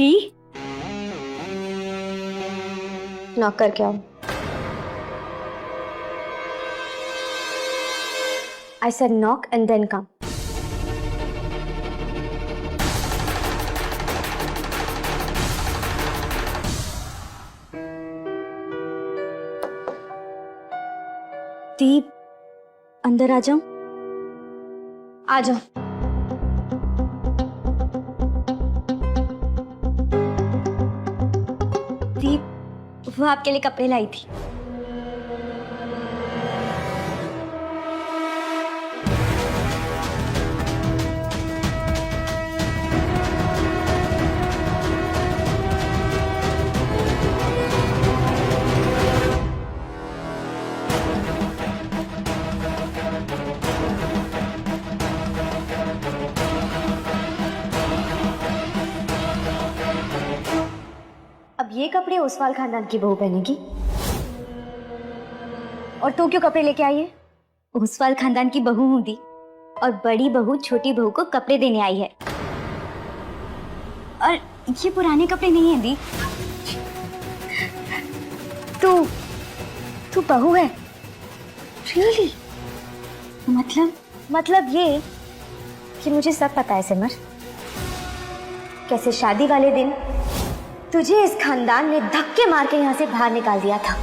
दी knock करके आओ। I said knock and then come. दीप, अंदर आ जाओ। आ जाओ। दीप, वो आपके लिए कपड़े लाई थी। अब ये कपड़े ओसवाल खानदान की बहू पहनेगी और तू क्यों कपड़े लेके आई है? ओसवाल खानदान की बहू हूं दी, और बड़ी बहू छोटी बहू को कपड़े देने आई है। और ये पुराने कपड़े नहीं है दी। तू बहू है रियली? मतलब ये कि मुझे सब पता है सिमर। कैसे शादी वाले दिन तुझे इस खानदान ने धक्के मार के यहाँ से बाहर निकाल दिया था।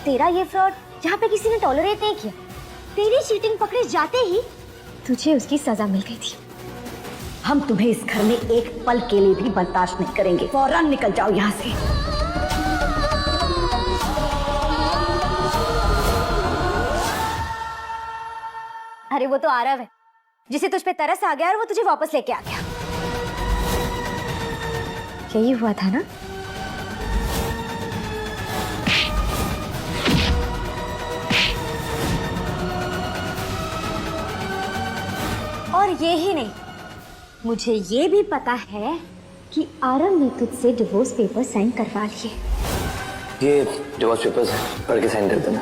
तेरा ये फ्रॉड यहाँ पे किसी ने टॉलरेट नहीं किया। तेरी चीटिंग पकड़े जाते ही तुझे उसकी सजा मिल गई थी। हम तुम्हें इस घर में एक पल के लिए भी बर्दाश्त नहीं करेंगे। फौरन निकल जाओ यहाँ से। अरे वो तो आरव है जिसे तुझ पे तरस आ गया और वो तुझे वापस लेके आ गया। यही हुआ था ना? और ये ही नहीं, मुझे ये भी पता है कि आरव ने तुझसे डिवोर्स पेपर साइन करवा लिए। ये डिवोर्स पेपर्स पढ़ के साइन कर देना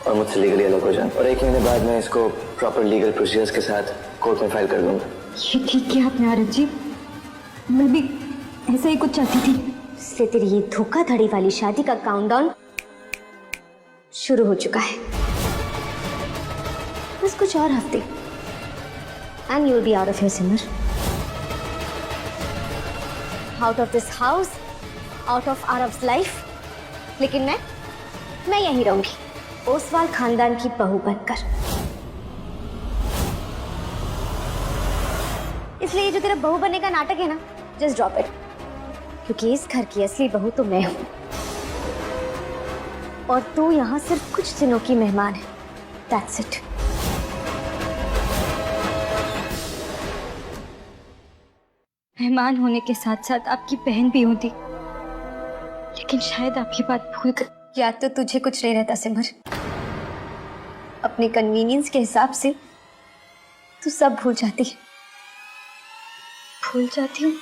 और मुझसे लीगली अलग हो जाना, और 1 महीने बाद मैं इसको प्रॉपर लीगल प्रोसीजर्स के साथ कोर्ट में फाइल कर दूंगा। ये ठीक किया आपने आरव जी, मैं भी ऐसा ही कुछ चाहती थी। इसलिए तेरी ये धोखाधड़ी वाली शादी का काउंटडाउन शुरू हो चुका है। बस कुछ और हफ्ते and you will be out of your Simar, out of this house, out of Aarav's life. लेकिन मैं यहीं रहूंगी ओसवाल खानदान की बहू बनकर। इसलिए ये जो तेरा बहू बनने का नाटक है ना, जस्ट ड्रॉप इट, क्योंकि इस घर की असली बहू तो मैं हूं और तू यहाँ सिर्फ कुछ दिनों की मेहमान है। That's it. मेहमान होने के साथ साथ आपकी बहन भी होती, लेकिन शायद आपकी बात भूल गई। या तो तुझे कुछ नहीं रहता सिमर, अपने कन्वीनियंस के हिसाब से तू सब भूल जाती है। भूल जाती हूँ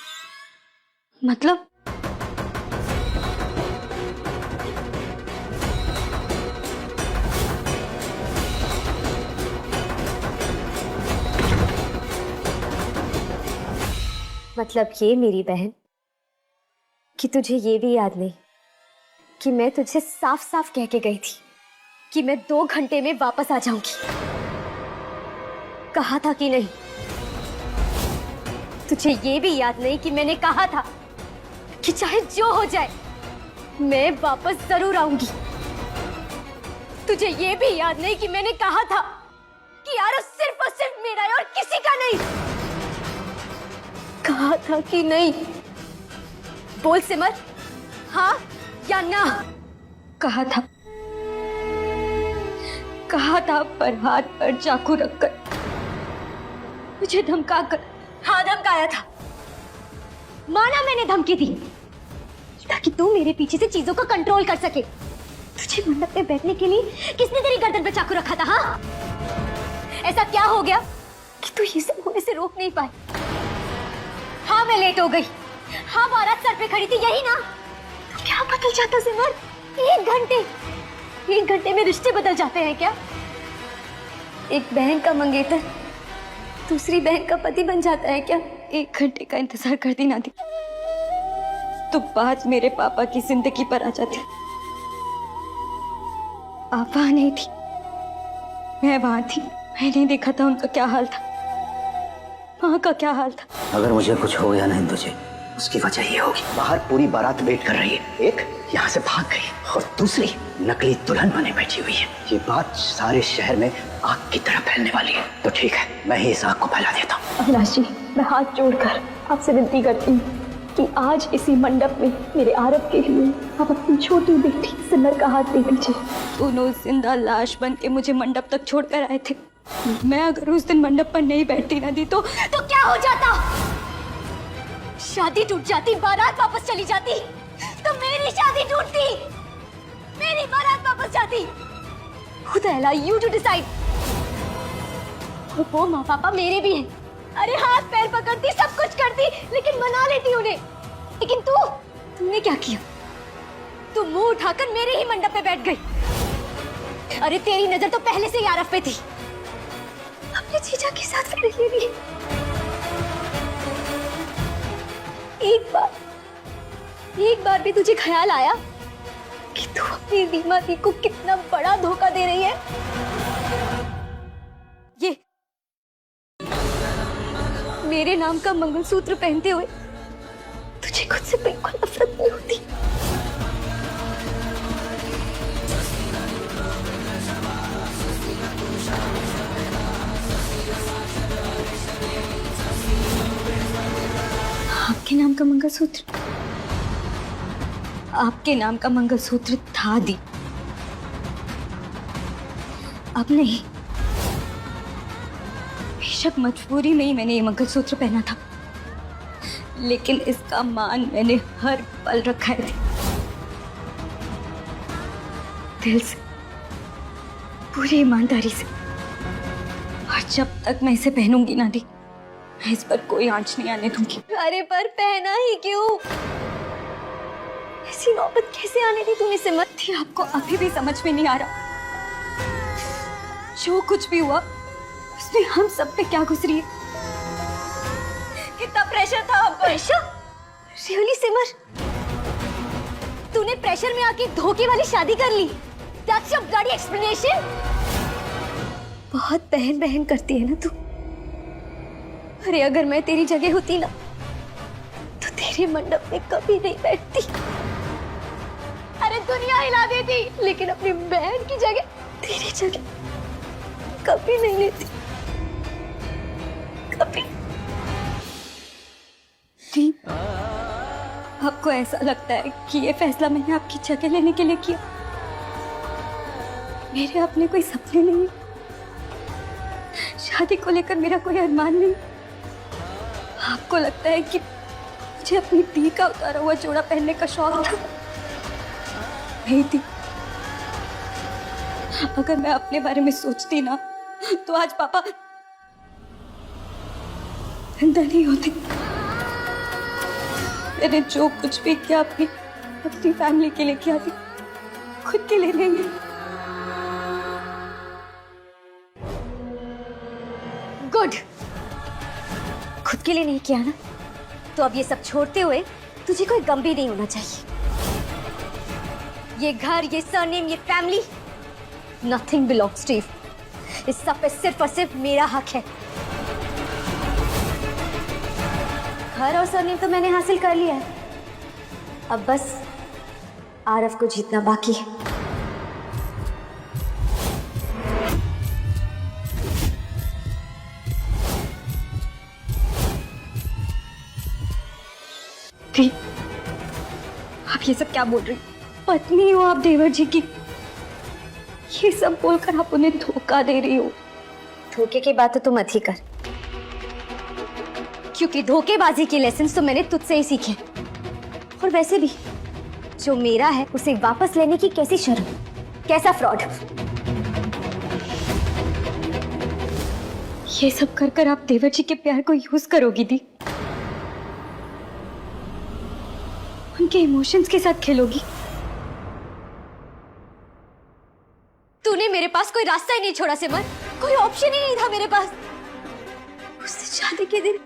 मतलब? मतलब ये मेरी बहन कि तुझे ये भी याद नहीं कि मैं तुझसे साफ साफ कह के गई थी कि मैं 2 घंटे में वापस आ जाऊंगी। कहा था कि नहीं? तुझे ये भी याद नहीं कि मैंने कहा था कि चाहे जो हो जाए मैं वापस जरूर आऊंगी। तुझे ये भी याद नहीं कि मैंने कहा था कि यार सिर्फ और सिर्फ मेरा है और किसी का नहीं। कहा था कि नहीं? बोल सिमर, हाँ या ना? कहा था पर हाथ पर चाकू रखकर, मुझे धमकाकर। हाँ धमकाया था, माना मैंने धमकी दी ताकि तू मेरे पीछे से चीजों को कंट्रोल कर सके। तुझे मंडप में बैठने के लिए किसने तेरी गर्दन पे चाकू रखा था? हाँ, ऐसा क्या हो गया कि तू ये सब होने से रोक नहीं पाई? हाँ मैं लेट हो गई, हाँ बारात सर पे खड़ी थी, यही ना? तो क्या बदल जाता सिमर? 1 घंटे में रिश्ते बदल जाते हैं क्या? एक बहन का मंगेतर दूसरी बहन का पति बन जाता है क्या 1 घंटे का इंतजार करती ना थी तो बात मेरे पापा की जिंदगी पर आ जाती। आप वहां नहीं थी, मैं वहां थी। मैंने देखा था उनका क्या हाल था, वहां का क्या हाल था। अगर मुझे कुछ हो गया ना तुझे, उसकी वजह ये होगी, बाहर पूरी बारात वेट कर रही है, एक यहाँ से भाग गई और दूसरी नकली दुल्हन बने बैठी हुई है। ये बात सारे शहर में आग की तरह फैलने वाली है। तो ठीक है, मैं ही इस आग को फैला देता हूँ। अविनाश जी, मैं हाथ जोड़कर आपसे विनती करती हूँ कि आज इसी मंडप में मेरे आरव के लिए आप अपनी छोटी बेटी सिमर का हाथ दे दीजिए। दोनों जिंदा लाश बन के मुझे मंडप तक छोड़कर आए थे। मैं अगर उस दिन मंडप पर नहीं बैठती ना दी तो क्या हो जाता? शादी टूट जाती, बारात वापस चली जाती, तो मेरी शादी टूटती, मेरी बारात वापस जाती। Who the hell are you to decide? वो माँ पापा मेरे भी हैं। अरे हाथ पैर पकड़ती, सब कुछ करती, लेकिन मना लेती उन्हें। लेकिन तुमने क्या किया? तू मुंह उठाकर मेरे ही मंडप पे बैठ गई। अरे तेरी नजर तो पहले से ही आरफ पे थी, अपने जीजा के साथ फिर ये भी। एक बार भी तुझे ख्याल आया कि तू अपनी रीमा दी को कितना बड़ा धोखा दे रही है? ये मेरे नाम का मंगलसूत्र पहनते हुए तुझे खुद से बिल्कुल नफरत नहीं होती? आपके नाम का मंगलसूत्र, आपके नाम का मंगलसूत्र था दी, अब नहीं। बेशक मजबूरी में ही मैंने ये मंगलसूत्र पहना था, लेकिन इसका मान मैंने हर पल रखा है दिल से, पूरी ईमानदारी से। और जब तक मैं इसे पहनूंगी ना दी, मैं इस पर कोई आंच नहीं आने दूंगी। अरे पर पहना ही क्यों? ऐसी नौबत कैसे आने दी तूने सिमर? थी आपको अभी भी समझ में नहीं आ रहा? जो कुछ भी हुआ उसमें हम सब पे क्या गुजरी है? कितना प्रेशर था हम पर। प्रेशर? रियली सिमर? तूने प्रेशर में आके धोखे वाली शादी कर ली? That's your bloody explanation? बहुत बहन बहन करती है ना तू। अरे अगर मैं तेरी जगह होती ना तो तेरे मंडप में कभी नहीं बैठती। अरे दुनिया हिला देती, लेकिन अपनी बहन की जगह, तेरी जगह कभी नहीं लेती, कभी। ठीक, आपको ऐसा लगता है कि ये फैसला मैंने आपकी जगह लेने के लिए किया? मेरे अपने कोई सपने नहीं, शादी को लेकर मेरा कोई अरमान नहीं। आपको लगता है कि मुझे अपनी दी का उतारा हुआ जोड़ा पहनने का शौक था? नहीं थी। अगर मैं अपने बारे में सोचती ना तो आज पापा जिंदा नहीं होते। मैंने जो कुछ भी किया अपनी फैमिली के लिए किया थी, खुद के लिए नहीं। गुड, खुद के लिए नहीं किया ना, तो अब ये सब छोड़ते हुए तुझे कोई गम भी नहीं होना चाहिए। ये घर, ये सरनेम, ये family, nothing belongs to you. इस सब पे सिर्फ और सिर्फ मेरा हक है। घर और सरनेम तो मैंने हासिल कर लिया है, अब बस आरव को जीतना बाकी है। आप ये सब क्या बोल रही? पत्नी हो आप देवर जी की, ये सब बोलकर आप उन्हें धोखा दे रही हो। धोखे की बात तो तुम मत ही कर, क्योंकि धोखेबाजी के लेसन तो मैंने तुझसे ही सीखे। और वैसे भी जो मेरा है उसे वापस लेने की कैसी शर्म, कैसा फ्रॉड। ये सब कर कर आप देवर जी के प्यार को यूज करोगी दी, उनके इमोशंस के साथ खेलोगी। तूने मेरे पास कोई रास्ता ही नहीं छोड़ा सिमर, कोई ऑप्शन ही नहीं था मेरे पास। उससे शादी के दिन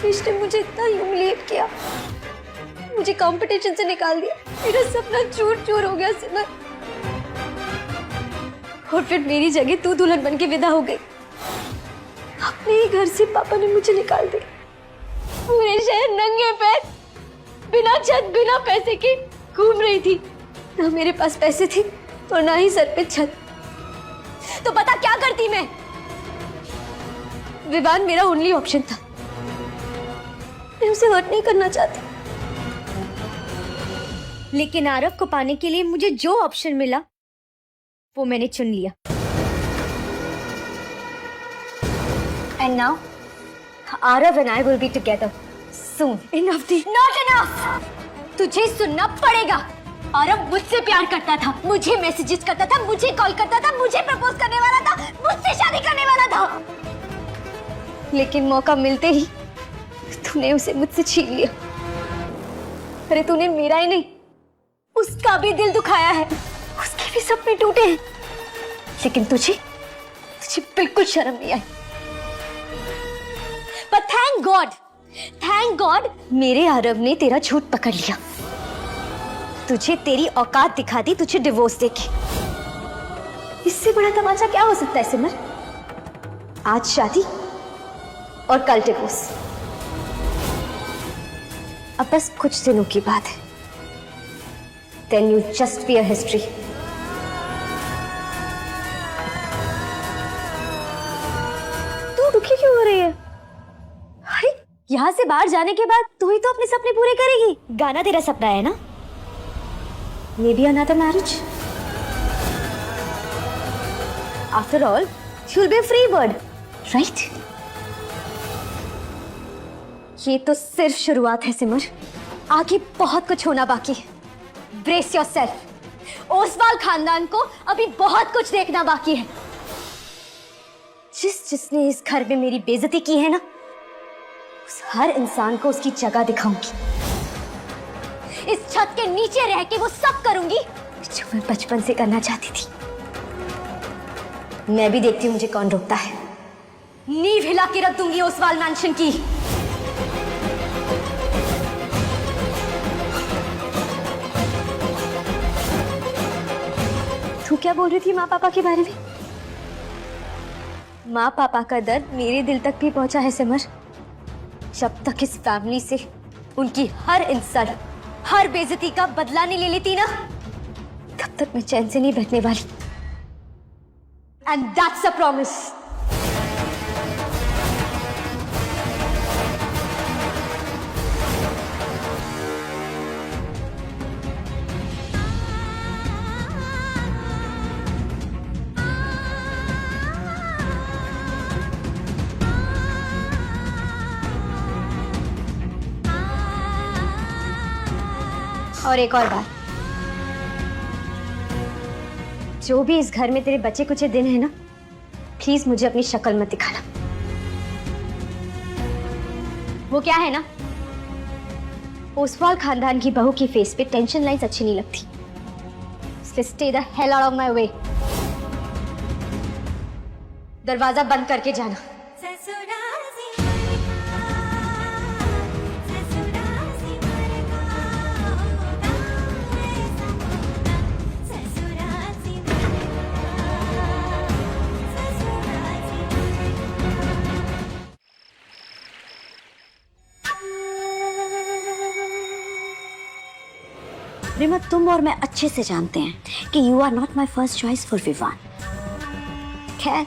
विश ने मुझे इतना ह्यूमिलिएट किया, मुझे कंपटीशन से निकाल दिया, मेरा सपना चूर चूर हो गया सिमर। और फिर मेरी जगह तू दुल्हन बन के विदा हो गई। अपने ही घर से पापा ने मुझे निकाल दिया, पूरे शहर नंगे पैर बिना छत बिना पैसे के घूम रही थी। ना मेरे पास पैसे थे और ना ही सर पे छत। तो पता क्या करती मैं? विवान मेरा ओनली ऑप्शन था। मैं उसे हर्ट नहीं करना चाहती, लेकिन आरव को पाने के लिए मुझे जो ऑप्शन मिला वो मैंने चुन लिया। And now, Arav and I will be together soon. Enough, not enough. तुझे सुनना पड़ेगा। आरव मुझसे प्यार करता था, मुझे मैसेजेस करता था, मुझे कॉल करता था, मुझे प्रपोज करने वाला था, मुझसे शादी करने वाला था। लेकिन मौका मिलते ही तूने उसे मुझसे छीन लिया। अरे तूने मेरा ही नहीं, उसका भी दिल दुखाया है, उसके भी सपने टूटे हैं। लेकिन तुझे बिल्कुल शर्म नहीं आई। पर थैंक गॉड मेरे आरव ने तेरा झूठ पकड़ लिया। तुझे तेरी औकात दिखा दी, तुझे डिवोर्स देके। इससे बड़ा तमाचा क्या हो सकता है सिमर? आज शादी और कल डिवोर्स। अब बस कुछ दिनों की बात है। Then you just be a history. तू दुखी क्यों हो रही है? अरे यहाँ से बाहर जाने के बाद तू ही तो अपने सपने पूरे करेगी। गाना तेरा सपना है ना? Maybe another marriage. After all, you'll be a free bird, right? ये तो सिर्फ शुरुआत है सिमर, आगे बहुत कुछ होना बाकी है। Brace yourself. ओसवाल खानदान को अभी बहुत कुछ देखना बाकी है। जिसने इस घर में मेरी बेइज्जती की है ना, उस हर इंसान को उसकी जगह दिखाऊंगी। इस छत के नीचे रह के वो सब करूंगी जो मैं बचपन से करना चाहती थी। मैं भी देखती हूँ मुझे कौन रोकता है। नींव हिला के रख दूंगी ओसवाल मैंशन की। तू क्या बोल रही थी माँ पापा के बारे में? माँ पापा का दर्द मेरे दिल तक भी पहुंचा है सिमर। जब तक इस फैमिली से उनकी हर इंसल्ट, हर बेइज्जती का बदला नहीं ले लेती ना, तब तक मैं चैन से नहीं बैठने वाली। And that's a promise. और एक और बात, जो भी इस घर में तेरे बचे कुछ दिन है ना, प्लीज मुझे अपनी शक्ल मत दिखाना। वो क्या है ना, ओसवाल खानदान की बहू की फेस पे टेंशन लाइंस अच्छी नहीं लगती। इसलिए stay the hell out of my way. दरवाजा बंद करके जाना। रिमा, तुम और मैं अच्छे से जानते हैं कि you are not my first choice for Vivaan. खैर,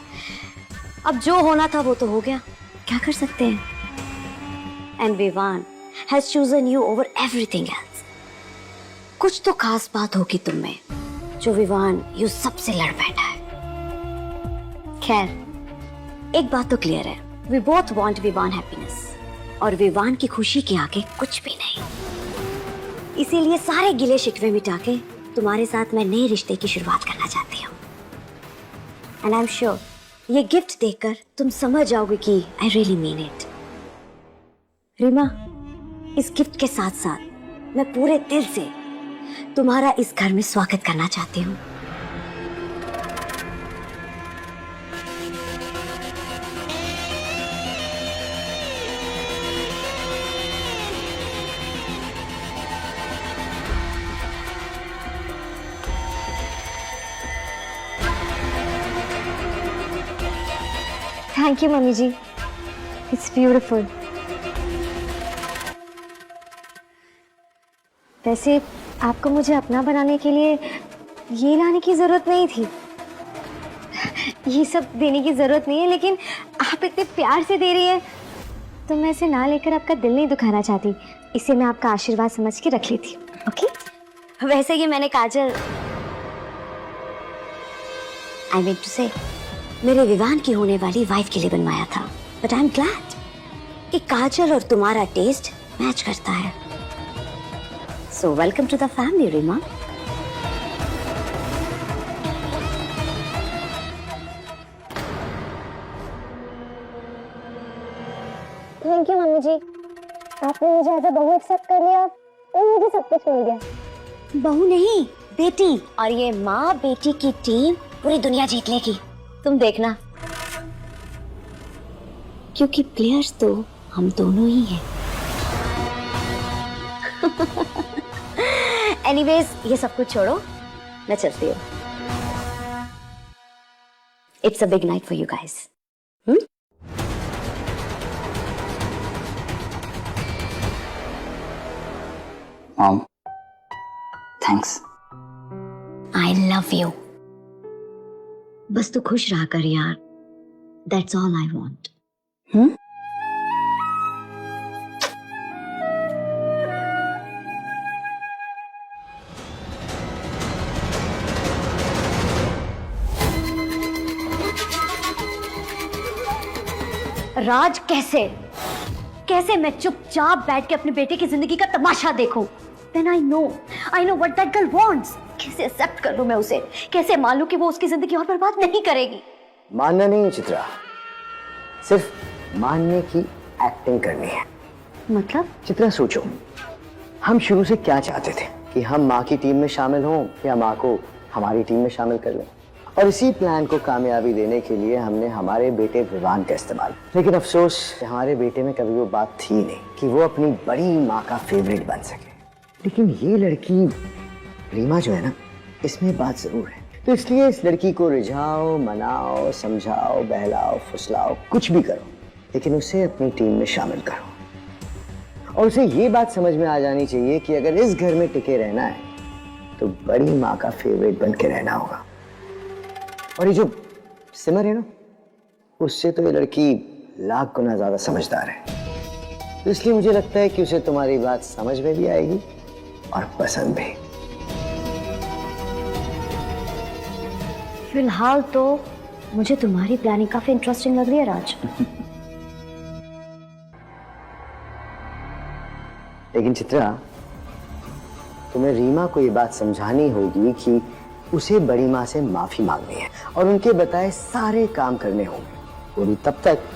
अब जो होना था वो तो हो गया, क्या कर सकते हैं। And Vivaan has chosen you over everything else. कुछ तो खास बात होगी तुम में जो विवान यू सबसे लड़ बैठा है। खैर, एक बात तो क्लियर है, we both want Vivaan happiness, और विवान की खुशी के आगे कुछ भी नहीं। इसीलिए सारे गिले शिकवे मिटा के तुम्हारे साथ मैं नए रिश्ते की शुरुआत करना चाहती हूँ। एंड आई एम श्योर ये गिफ्ट देखकर तुम समझ जाओगे कि I really mean it. Reema, इस गिफ्ट के साथ साथ मैं पूरे दिल से तुम्हारा इस घर में स्वागत करना चाहती हूँ। Thank you mummy ji, it's beautiful. वैसे आपको मुझे अपना बनाने के लिए ये लाने की जरूरत नहीं थी, ये सब देने की जरूरत नहीं है, लेकिन आप इतने प्यार से दे रही है तो मैं इसे ना लेकर आपका दिल नहीं दुखाना चाहती, इसे मैं आपका आशीर्वाद समझ के रख लेती। ओके? वैसे ये मैंने काजल, आई मीन टू से, मेरे विवान की होने वाली वाइफ के लिए बनवाया था, बट आई एम ग्लैड कि काजल और तुम्हारा टेस्ट मैच करता है। So welcome to the family Reema. Thank you mummy ji, आपने मुझे एज अ बहू एक्सेप्ट कर लिया और मुझे सब कुछ मिल गया। बहू नहीं, बेटी, और ये माँ बेटी की टीम पूरी दुनिया जीत लेगी, तुम देखना, क्योंकि प्लेयर्स तो हम दोनों ही हैं। एनीवेज, ये सब कुछ छोड़ो, मैं चलती हूँ। It's a big night for you guys. Mom, thanks. I love you. बस तू खुश रहा कर यार, दैट्स ऑल आई वॉन्ट। राज, कैसे मैं चुपचाप बैठ के अपने बेटे की जिंदगी का तमाशा देखूं? Then I know what that girl wants. कैसे एक्सेप्ट कर लूं मैं उसे? कैसे मान लूं कि वो उसकी जिंदगी और बर्बाद नहीं करेगी? मानना नहीं है चित्रा, सिर्फ मानने की एक्टिंग करनी है। मतलब? चित्रा सोचो, हम शुरू से क्या चाहते थे कि हम माँ की टीम में शामिल हों या माँ को हमारी टीम में शामिल कर लें, और इसी प्लान को कामयाबी देने के लिए हमने हमारे बेटे विवान का इस्तेमाल। लेकिन अफसोस हमारे बेटे में कभी वो बात थी नहीं कि वो अपनी बड़ी माँ का फेवरेट बन सके। लेकिन ये लड़की रीमा जो है ना, इसमें बात जरूर है। तो इसलिए इस लड़की को रिझाओ, मनाओ, समझाओ, बहलाओ, फुसलाओ, कुछ भी करो, लेकिन उसे अपनी टीम में शामिल करो। और उसे ये बात समझ में आ जानी चाहिए कि अगर इस घर में टिके रहना है तो बड़ी माँ का फेवरेट बन के रहना होगा। और ये जो सिमर है ना, उससे तो ये लड़की लाख गुना ज्यादा समझदार है। तो इसलिए मुझे लगता है कि उसे तुम्हारी बात समझ में भी आएगी और पसंद भी। फिलहाल तो मुझे तुम्हारी प्लानिंग काफी इंटरेस्टिंग लग रही है राज। लेकिन चित्रा, तुम्हें रीमा को ये बात समझानी होगी कि उसे बड़ी माँ से माफी मांगनी है और उनके बताए सारे काम करने होंगे, वो भी तब तक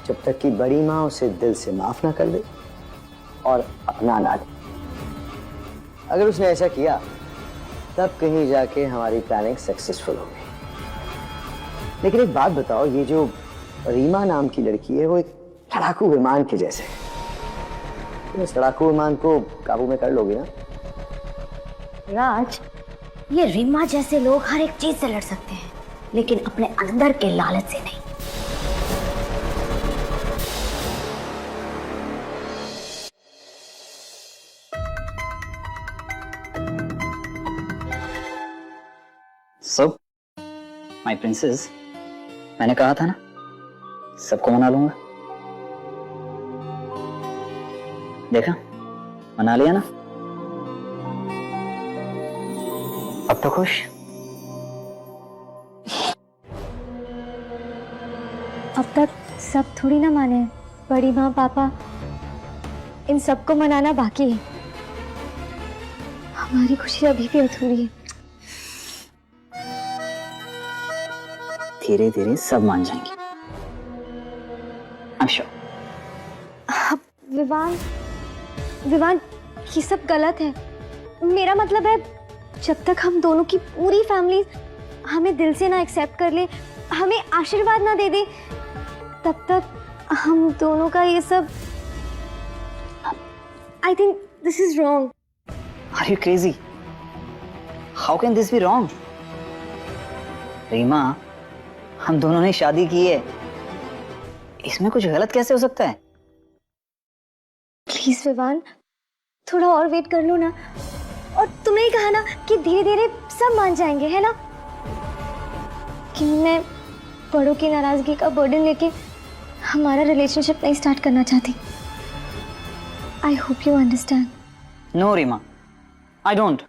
जब तक कि बड़ी माँ उसे दिल से माफ ना कर दे और अपना ना ले। अगर उसने ऐसा किया तब कहीं जाके हमारी प्लानिंग सक्सेसफुल होगी। लेकिन एक बात बताओ, ये जो रीमा नाम की लड़की है वो एक लड़ाकू विमान के जैसे है, तुम इस लड़ाकू विमान को काबू में कर लोगे ना? राज, ये रीमा जैसे लोग हर एक चीज से लड़ सकते हैं, लेकिन अपने अंदर के लालच से नहीं। So, my princess, मैंने कहा था ना, सबको मना लूंगा। देखा, मना लिया ना? अब तो खुश? अब तक सब थोड़ी ना माने, बड़ी माँ, पापा, इन सबको मनाना बाकी है। हमारी खुशी अभी भी अधूरी है। धीरे धीरे सब मान जाएंगे। I'm sure. विवान, ये सब गलत है। मेरा मतलब है, जब तक हम दोनों की पूरी फैमिली हमें दिल से ना एक्सेप्ट कर ले, हमें आशीर्वाद ना दे दे, तब तक हम दोनों का ये सब, I think this is wrong. Are you crazy? How can this be wrong? Reema, हम दोनों ने शादी की है, इसमें कुछ गलत कैसे हो सकता है? प्लीज विवान, थोड़ा और वेट कर लो ना। और तुमने ही कहा ना कि धीरे धीरे सब मान जाएंगे, है ना? कि मैं बड़ों की नाराजगी का बर्डन लेके हमारा रिलेशनशिप नहीं स्टार्ट करना चाहती। I hope you understand. No Reema, I don't.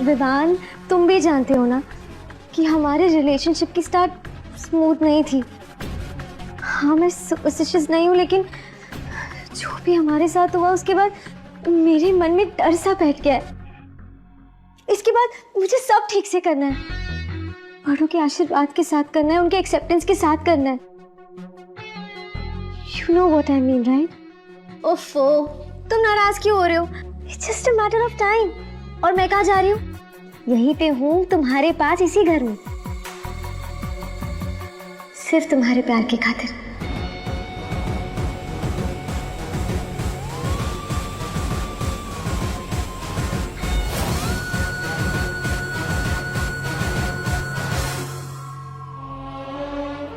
Vivaan, तुम भी जानते हो ना कि हमारे रिलेशनशिप की स्टार्ट स्मूथ नहीं थी। हाँ, मैं सुपरस्टिशियस नहीं हूँ, लेकिन जो भी हमारे साथ हुआ उसके बाद मेरे मन में डर सा बैठ गया है। इसके बाद मुझे सब ठीक से करना है, बड़ों के आशीर्वाद के साथ करना है, उनके एक्सेप्टेंस के साथ करना है। You know what I mean, right? ओफो, तुम नाराज क्यों हो रहे हो? It's just a matter of time. और मैं कहाँ जा रही हूँ? यहीं पे हूँ तुम्हारे पास, इसी घर में, सिर्फ तुम्हारे प्यार की खातिर।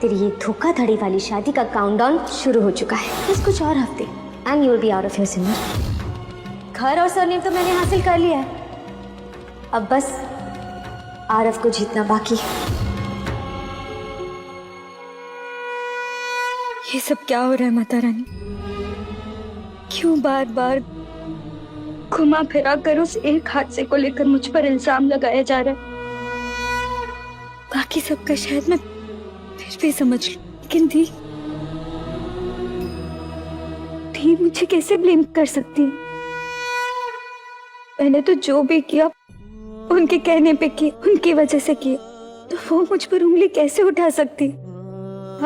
तेरी ये धोखाधड़ी वाली शादी का काउंटडाउन शुरू हो चुका है। बस कुछ और हफ्ते and you will be out of your Simar. घर और सरनेम तो मैंने हासिल कर लिया है, अब बस आरव को जीतना बाकी है। ये सब क्या हो रहा है माता रानी? क्यों बार बार घुमा फिरा कर उस एक हादसे को लेकर मुझ पर इल्जाम लगाया जा रहा है? बाकी सबका शायद मैं फिर भी समझ लूं, लेकिन दी मुझे कैसे ब्लेम कर सकती है? मैंने तो जो भी किया उनके कहने पे किया, उनकी वजह से किया, तो वो मुझ पर उंगली कैसे उठा सकती?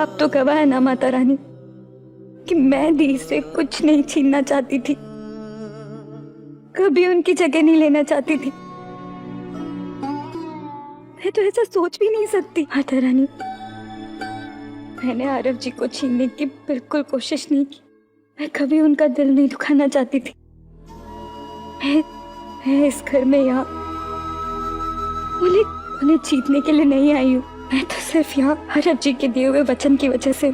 आप तो गवाह है ना माता रानी कि मैं दी से कुछ नहीं छीनना चाहती थी, कभी उनकी जगह नहीं लेना चाहती थी। मैं तो ऐसा सोच भी नहीं सकती माता रानी। मैंने आरव जी को छीनने की बिल्कुल कोशिश नहीं की, मैं कभी उनका दिल नहीं दुखाना चाहती थी। मैं इस घर में यहाँ उन्हें जीतने के लिए नहीं आई हूँ, मैं तो सिर्फ यहाँ आरव जी के दिए हुए वचन की वजह से।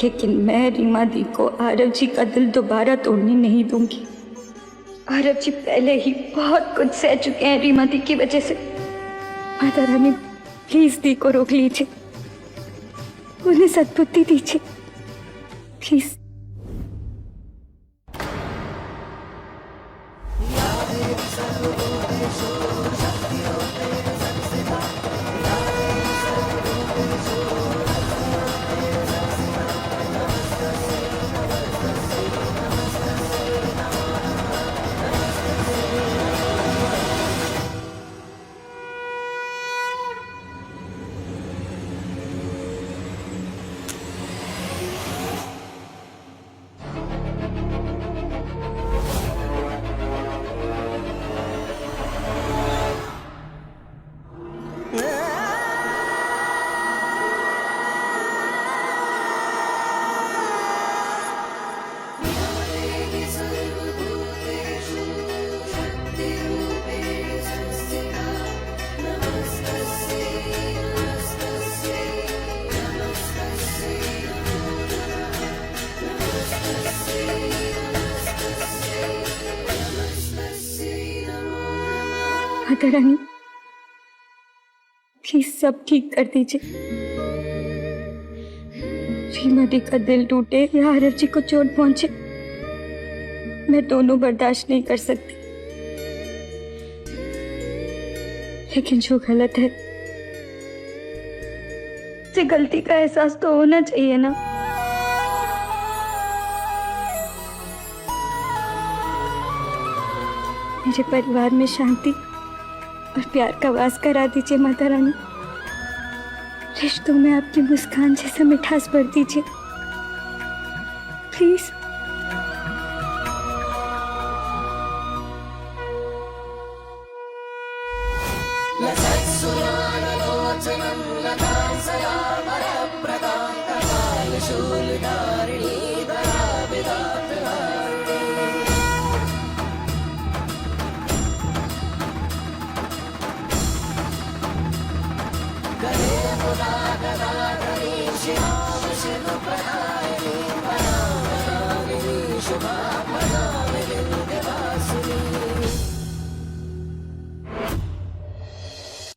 लेकिन मैं रीमा दी को आरव जी का दिल दोबारा तोड़ने नहीं दूंगी। आरव जी पहले ही बहुत कुछ सह चुके हैं रीमा दी की वजह से। माता रानी प्लीज दी को रोक लीजिए, उन्हें सद्बुद्धि दीजिए प्लीज। माता रानी प्लीज सब ठीक कर दीजिए। रीमा दी का दिल टूटे या आरव जी को चोट पहुंचे, मैं दोनों बर्दाश्त नहीं कर सकती। लेकिन जो गलत है उसे गलती का एहसास तो होना चाहिए ना। मेरे परिवार में शांति और प्यार का वास करा दीजिए माता रानी। रिश्तों में आपकी मुस्कान जैसा मिठास भर दीजिए प्लीज। खुशी हो, खुशी हो,